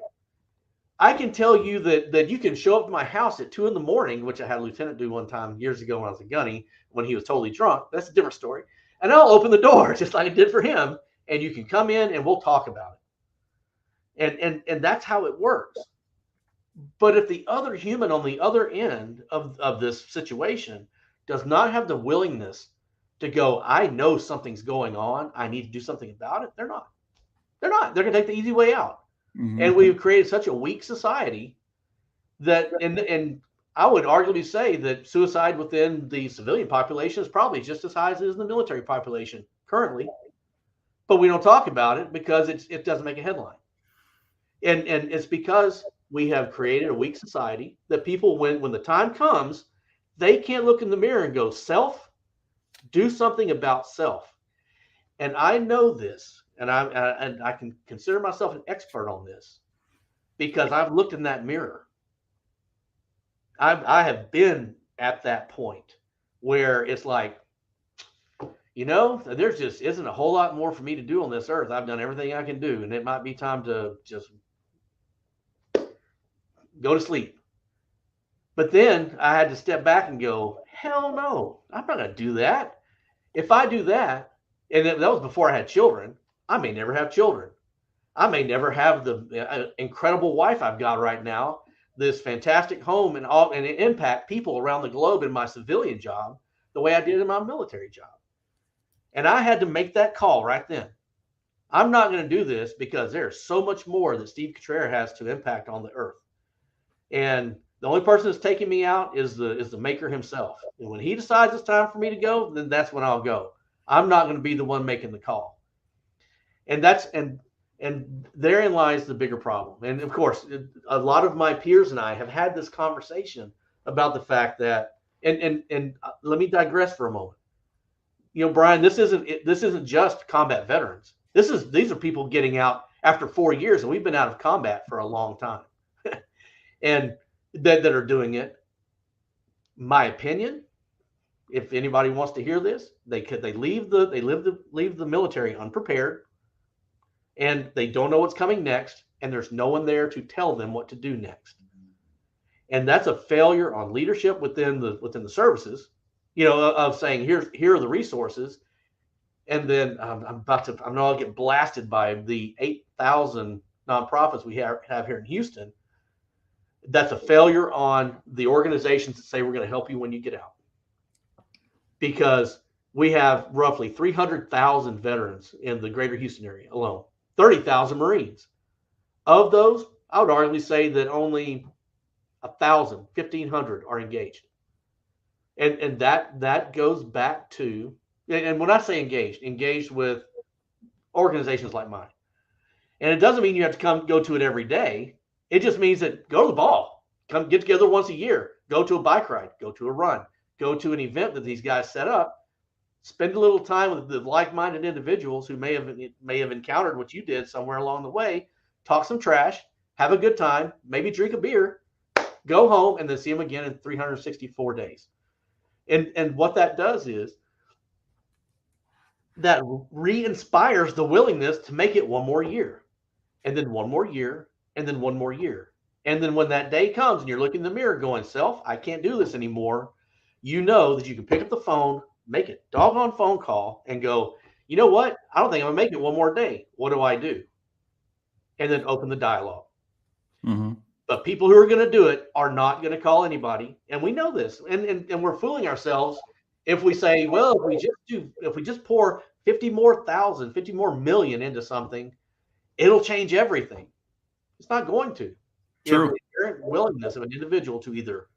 I can tell you that you can show up to my house at 2 a.m, which I had a lieutenant do one time years ago when I was a gunny, when he was totally drunk. That's a different story. And I'll open the door just like I did for him, and you can come in and we'll talk about it. And that's how it works. But if the other human on the other end of this situation does not have the willingness to go, I know something's going on, I need to do something about it, they're not. They're going to take the easy way out. Mm-hmm. And we've created such a weak society that, and I would arguably say that suicide within the civilian population is probably just as high as it is in the military population currently. But we don't talk about it because it doesn't make a headline. And it's because we have created a weak society that people, when the time comes, they can't look in the mirror and go, self, do something about self. And I know this, and I can consider myself an expert on this because I've looked in that mirror. I have been at that point where it's like, there just isn't a whole lot more for me to do on this earth. I've done everything I can do, and it might be time to just go to sleep. But then I had to step back and go, hell no, I'm not going to do that. If I do that, and that was before I had children, I may never have children. I may never have the incredible wife I've got right now, this fantastic home, and impact people around the globe in my civilian job the way I did in my military job. And I had to make that call right then. I'm not going to do this because there's so much more that Steve Cutrer has to impact on the earth. And the only person that's taking me out is the maker himself. And when he decides it's time for me to go, then that's when I'll go. I'm not going to be the one making the call. And therein lies the bigger problem. And of course, a lot of my peers and I have had this conversation about the fact that, and let me digress for a moment. Brian, this isn't just combat veterans. These are people getting out after 4 years, and we've been out of combat for a long time. And that are doing it. My opinion, if anybody wants to hear this, they leave the military unprepared, and they don't know what's coming next, and there's no one there to tell them what to do next. And that's a failure on leadership within the services, of saying here are the resources, and then I'm going to get blasted by the 8,000 nonprofits we have here in Houston. That's a failure on the organizations that say we're going to help you when you get out. Because we have roughly 300,000 veterans in the greater Houston area alone, 30,000 Marines. Of those, I would arguably say that only 1,000, 1,500 are engaged. And that goes back to, and when I say engaged with organizations like mine. And it doesn't mean you have to go to it every day. It just means that go to the ball, come get together once a year, go to a bike ride, go to a run, go to an event that these guys set up, spend a little time with the like-minded individuals who may have encountered what you did somewhere along the way, talk some trash, have a good time, maybe drink a beer, go home, and then see them again in 364 days. And what that does is that re-inspires the willingness to make it one more year, and then one more year, and then one more year. And then when that day comes and you're looking in the mirror going, self, I can't do this anymore, you know that you can pick up the phone, make a doggone phone call, and go, you know what? I don't think I'm going to make it one more day. What do I do? And then open the dialogue. Mm-hmm. But people who are going to do it are not going to call anybody. And we know this. And we're fooling ourselves if we say, well, if we just pour 50 more million into something, it'll change everything. It's not going to. True. The inherent willingness of an individual to either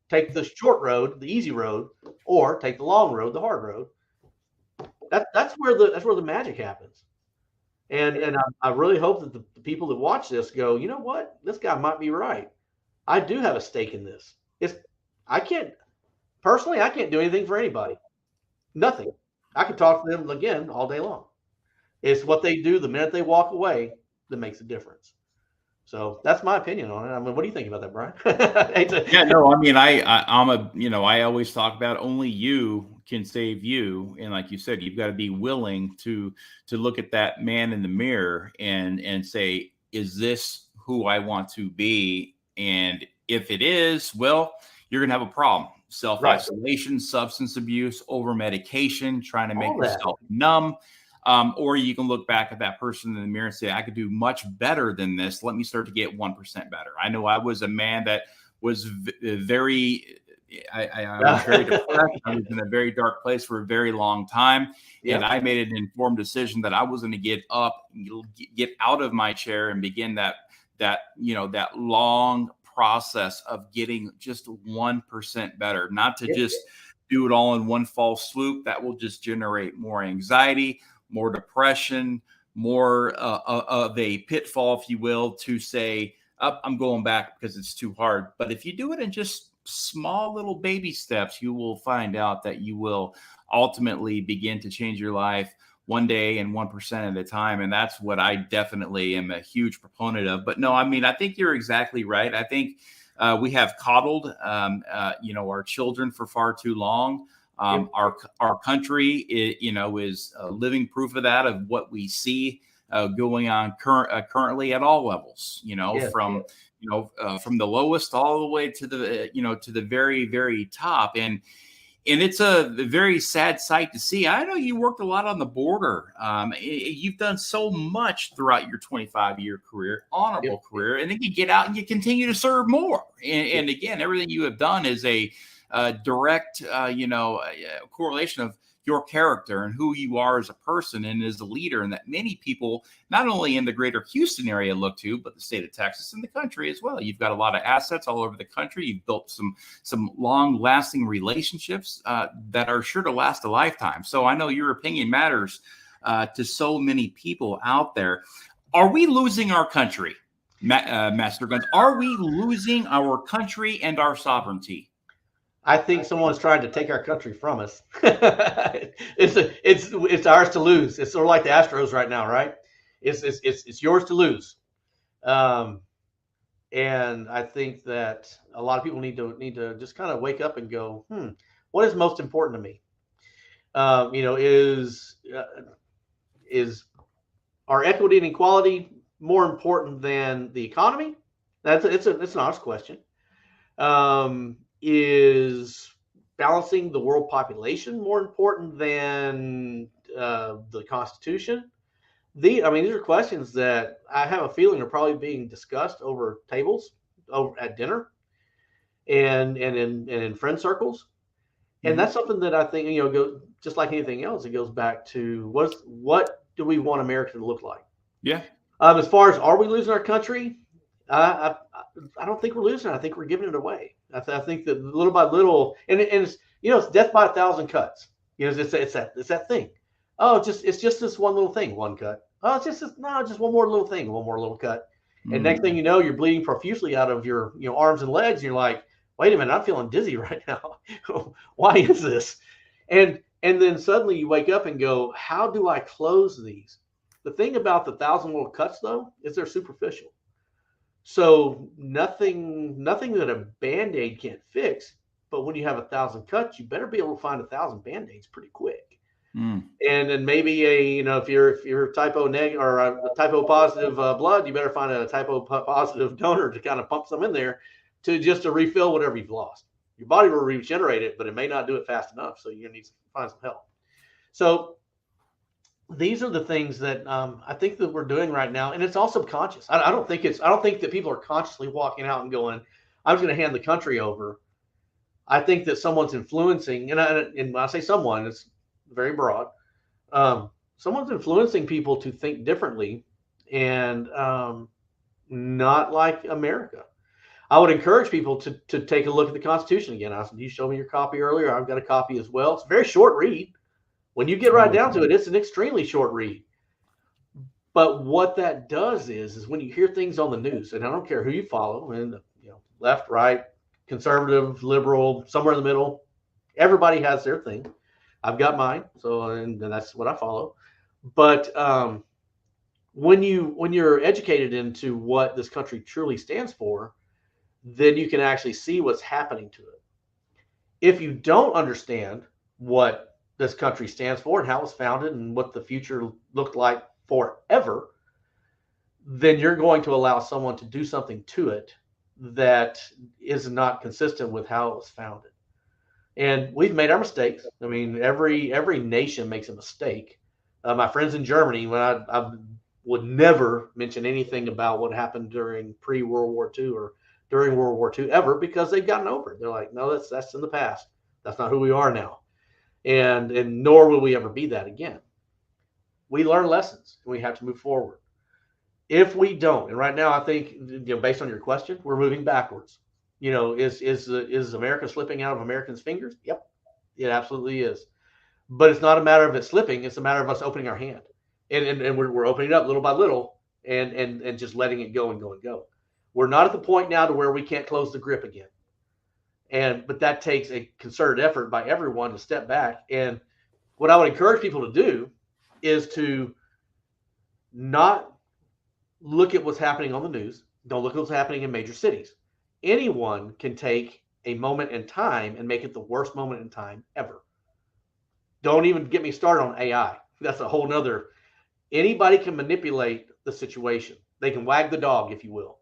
take the short road, the easy road, or take the long road, the hard road. That's where the magic happens. And I really hope that the people that watch this go, you know what, this guy might be right. I do have a stake in this. I can't do anything for anybody. Nothing. I could talk to them again all day long. It's what they do the minute they walk away that makes a difference. So that's my opinion on it. I mean, what do you think about that, Brian? Yeah, no, I mean, I always talk about only you can save you. And like you said, you've got to be willing to look at that man in the mirror and say, is this who I want to be? And if it is, well, you're going to have a problem. Self-isolation, substance abuse, over medication, trying to make yourself numb. Or you can look back at that person in the mirror and say, I could do much better than this. Let me start to get 1% better. I know I was a man that was very, I was very depressed. I was in a very dark place for a very long time. Yep. And I made an informed decision that I was going to get up, get out of my chair and begin that long process of getting just 1% better, not to just do it all in one false swoop. That will just generate more anxiety, more depression, more of a pitfall, if you will, to say, I'm going back because it's too hard. But if you do it in just small little baby steps, you will find out that you will ultimately begin to change your life one day and 1% at a time. And that's what I definitely am a huge proponent of. But no, I mean, I think you're exactly right. I think we have coddled, our children for far too long. Yep. Our country, is living proof of that, of what we see going on currently at all levels. Yes. From the lowest all the way to the very, very top. And it's a very sad sight to see. I know you worked a lot on the border. You've done so much throughout your 25-year career, honorable career, and then you get out and you continue to serve more. And again, everything you have done is a direct, correlation of your character and who you are as a person and as a leader, and that many people, not only in the greater Houston area, look to, but the state of Texas and the country as well. You've got a lot of assets all over the country. You've built some long-lasting relationships that are sure to last a lifetime. So I know your opinion matters to so many people out there. Are we losing our country, Master Guns? Are we losing our country and our sovereignty? I think someone's trying to take our country from us. It's ours to lose. It's sort of like the Astros right now, right? It's yours to lose. And I think that a lot of people need to just kind of wake up and go, what is most important to me? Is our equity and equality more important than the economy? It's an honest question. Is balancing the world population more important than the Constitution? These are questions that I have a feeling are probably being discussed over tables, over at dinner, and in friend circles. And that's something that I think, just like anything else, it goes back to what do we want America to look like? Yeah. As far as, are we losing our country? I don't think we're losing it. I think we're giving it away. I think that little by little, and it's death by 1,000 cuts. It's that thing. Oh, it's just this one little thing, one cut. Oh, it's just one more little thing, one more little cut. And next thing you know, you're bleeding profusely out of your arms and legs. And you're like, wait a minute, I'm feeling dizzy right now. Why is this? And then suddenly you wake up and go, how do I close these? The thing about the 1,000 little cuts, though, is they're superficial. So nothing that a Band-Aid can't fix. But when you have 1,000 cuts, you better be able to find 1,000 Band-Aids pretty quick. And then maybe if you're typo negative or a typo positive blood, you better find a typo positive donor to kind of pump some in there to refill whatever you've lost. Your body will regenerate it, but it may not do it fast enough. So you're gonna need to find some help. So these are the things that I think that we're doing right now, and it's all subconscious. I don't think that people are consciously walking out and going, "I'm just going to hand the country over." I think that someone's influencing, and when I say someone, it's very broad. Someone's influencing people to think differently and not like America. I would encourage people to take a look at the Constitution again. You showed me your copy earlier. I've got a copy as well. It's a very short read. When you get right down to it, it's an extremely short read. But what that does is when you hear things on the news, and I don't care who you follow, and left, right, conservative, liberal, somewhere in the middle, everybody has their thing. I've got mine, and that's what I follow. But when you're educated into what this country truly stands for, then you can actually see what's happening to it. If you don't understand what this country stands for and how it was founded and what the future looked like forever, then you're going to allow someone to do something to it that is not consistent with how it was founded. And we've made our mistakes. I mean, every nation makes a mistake. My friends in Germany, when I would never mention anything about what happened during pre-World War II or during World War II ever, because they've gotten over it. They're like, no, that's in the past. That's not who we are now. And nor will we ever be that again. We learn lessons and we have to move forward. If we don't, and right now I think, based on your question, we're moving backwards. Is America slipping out of Americans' fingers? Yep, it absolutely is. But it's not a matter of it slipping; it's a matter of us opening our hand, and we're opening it up little by little, and just letting it go and go and go. We're not at the point now to where we can't close the grip again. But that takes a concerted effort by everyone to step back. And what I would encourage people to do is to not look at what's happening on the news. Don't look at what's happening in major cities. Anyone can take a moment in time and make it the worst moment in time ever. Don't even get me started on AI. That's a whole nother. Anybody can manipulate the situation. They can wag the dog, if you will.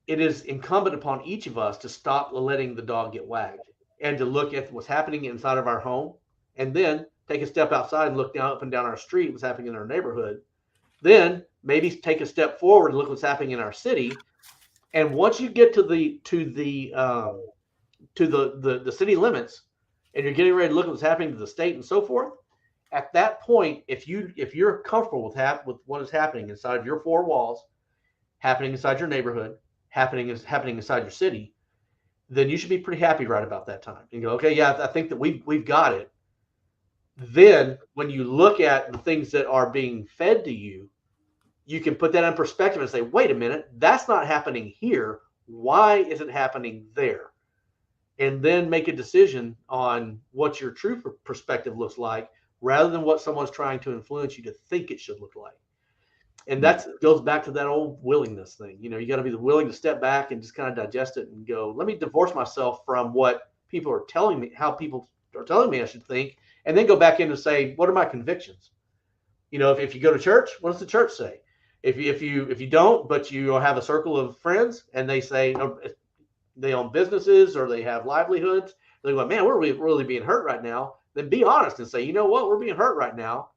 It is incumbent upon each of us to stop letting the dog get wagged and to look at what's happening inside of our home, and then take a step outside and look down up and down our street, what's happening in our neighborhood. Then maybe take a step forward and look what's happening in our city. And once you get to the city limits, and you're getting ready to look at what's happening to the state and so forth, at that point, if you're comfortable with what is happening inside of your four walls, happening inside your neighborhood, happening inside your city, then you should be pretty happy right about that time. And go, okay, yeah, I think that we've got it. Then when you look at the things that are being fed to you, you can put that in perspective and say, wait a minute, that's not happening here. Why is it happening there? And then make a decision on what your true perspective looks like, rather than what someone's trying to influence you to think it should look like. And that goes back to that old willingness thing. You got to be willing to step back and just kind of digest it and go, let me divorce myself from what people are telling me, how people are telling me I should think, and then go back in and say, what are my convictions? If you go to church, what does the church say? If you don't, but you have a circle of friends and they say they own businesses or they have livelihoods, they go, man, we're really being hurt right now. Then be honest and say, you know what, we're being hurt right now.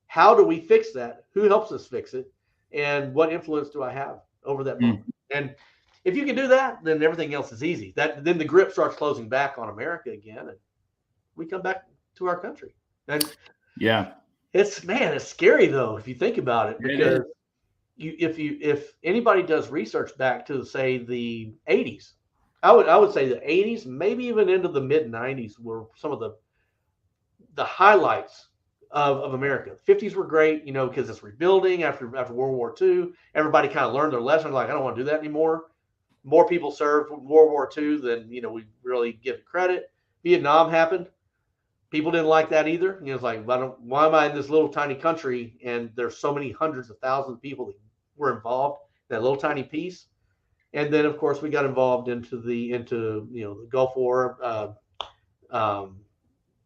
How do we fix that? Who helps us fix it? And what influence do I have over that moment? And if you can do that, then everything else is easy. Then the grip starts closing back on America again, and we come back to our country. And yeah, it's scary though if you think about it, because if anybody does research back to say the 80s, I would say the 80s, maybe even into the mid 90s, were some of the highlights of America. The 50s were great, because it's rebuilding after World War II. Everybody kind of learned their lesson. Like, I don't want to do that anymore. More people served World War II than we really give it credit. Vietnam happened. People didn't like that either. It's like, why am I in this little tiny country and there's so many hundreds of thousands of people that were involved in that little tiny piece? And then, of course, we got involved into the Gulf War,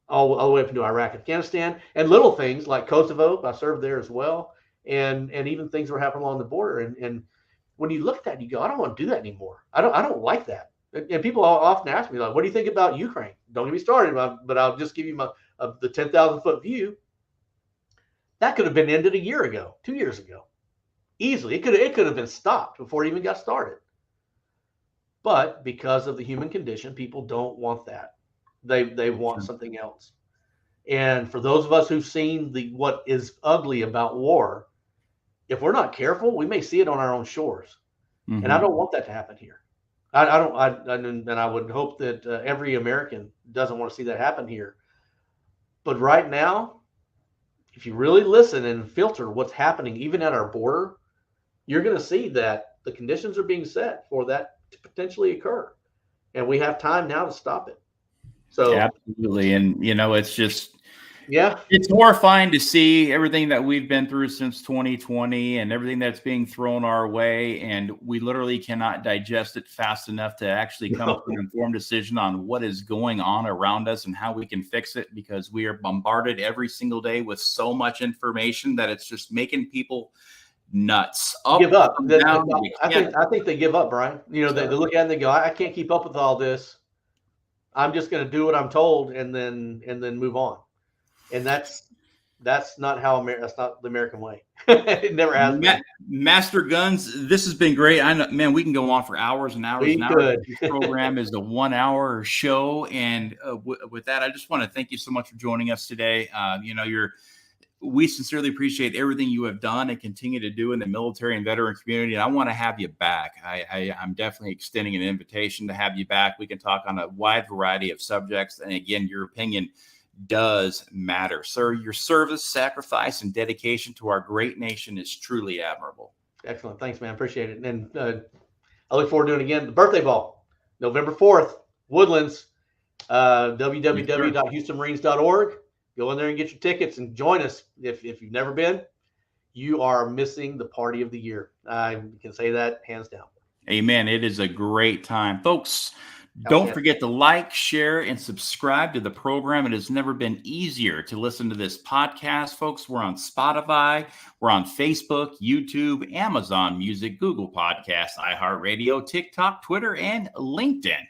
all the way up into Iraq, Afghanistan, and little things like Kosovo. I served there as well, and even things were happening along the border. And when you look at that, you go, I don't want to do that anymore. I don't like that. And people often ask me, like, what do you think about Ukraine? Don't get me started, but I'll just give you the 10,000 foot view. That could have been ended a year ago, 2 years ago, easily. It could have been stopped before it even got started. But because of the human condition, people don't want that. They want something else. And for those of us who've seen what is ugly about war, if we're not careful, we may see it on our own shores. Mm-hmm. And I don't want that to happen here. And I would hope that every American doesn't want to see that happen here. But right now, if you really listen and filter what's happening, even at our border, you're going to see that the conditions are being set for that to potentially occur. And we have time now to stop it. So absolutely. And, it's just, it's horrifying to see everything that we've been through since 2020 and everything that's being thrown our way. And we literally cannot digest it fast enough to actually come to an informed decision on what is going on around us and how we can fix it, because we are bombarded every single day with so much information that it's just making people nuts. Give up. I think they give up, Brian. They look at it and they go, I can't keep up with all this. I'm just going to do what I'm told and then move on. And that's not that's not the American way. It never has been. Master Guns, this has been great. I know, man, we can go on for hours and hours and hours. This program is a 1 hour show. And with that, I just want to thank you so much for joining us today. We sincerely appreciate everything you have done and continue to do in the military and veteran community. And I want to have you back. I'm definitely extending an invitation to have you back. We can talk on a wide variety of subjects. And again, your opinion does matter. Sir, your service, sacrifice, and dedication to our great nation is truly admirable. Excellent. Thanks, man. Appreciate it. And I look forward to doing it again. The birthday ball, November 4th, Woodlands, www.houstonmarines.org. Go in there and get your tickets and join us. If you've never been, you are missing the party of the year. I can say that hands down. Amen. It is a great time. Folks, Don't forget to like, share, and subscribe to the program. It has never been easier to listen to this podcast, folks. We're on Spotify. We're on Facebook, YouTube, Amazon Music, Google Podcasts, iHeartRadio, TikTok, Twitter, and LinkedIn.